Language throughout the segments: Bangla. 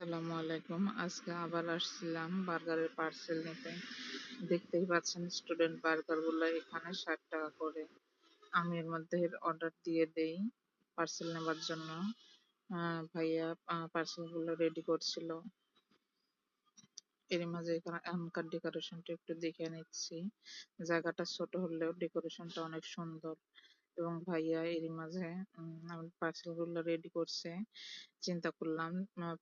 আসসালামু আলাইকুম। আজকে আবার আসছিলাম বার্গারের পার্সেল নিতে। দেখতেই পাচ্ছেন স্টুডেন্ট বার্গার গুলো এখানে 60 টাকা করে। আমি এর মধ্যে অর্ডার দিয়ে দেই পার্সেল নেবার জন্য। ভাইয়া পার্সেল গুলো রেডি করছিল। এর মাঝে এখানকার ডেকোরেশনটা একটু দেখে নিচ্ছি। জায়গাটা ছোট হলেও ডেকোরেশনটা অনেক সুন্দর। এবং ভাইয়া এরই মাঝে আমার পার্সেল গুলো রেডি করছে। চিন্তা করলাম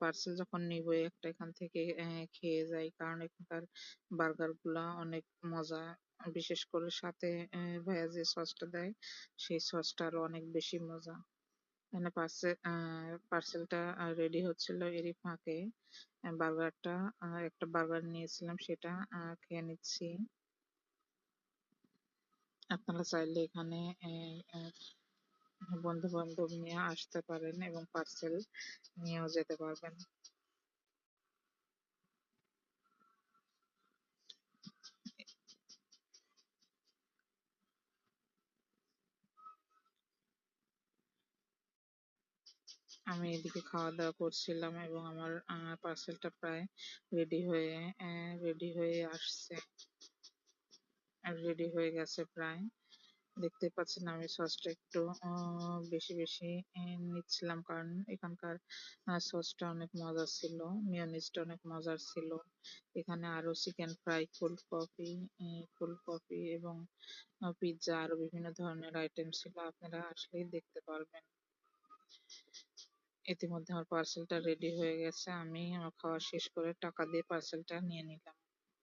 পার্সেল যখন নিবো একটা এখান থেকে খেয়ে যাই, কারণ এখানকার বার্গার গুলা অনেক মজা। বিশেষ করে সাথে ভাইয়া যে সসটা দেয় সেই সসটা আরো অনেক বেশি মজা। এখানে পার্সেলটা রেডি হচ্ছিল, এরই ফাঁকে বার্গারটা একটা বার্গার নিয়েছিলাম, সেটা খেয়ে নিচ্ছি। আপনারা চাইলে এখানে বন্ধু বান্ধব নিয়ে আসতে পারেন এবং পার্সেল নিয়েও যেতে পারবেন। আমি এদিকে খাওয়া দাওয়া করছিলাম এবং আমার পার্সেলটা প্রায় রেডি হয়ে আসছে, রেডি হয়ে গেছে প্রায়। দেখতে পাচ্ছেন আমি সসটা একটু বেশি বেশি নিচ্ছিলাম, কারণ এখানকার সসটা অনেক মজার ছিল, মিয়োনিজটা অনেক মজার ছিল। এখানে আরো চিকেন ফ্রাই, ফুলকপি এবং পিৎজা আরো বিভিন্ন ধরনের আইটেম ছিল। আপনারা আসলেই দেখতে পারবেন। ইতিমধ্যে আমার পার্সেলটা রেডি হয়ে গেছে। আমি আমার খাওয়া শেষ করে টাকা দিয়ে পার্সেলটা নিয়ে নিলাম।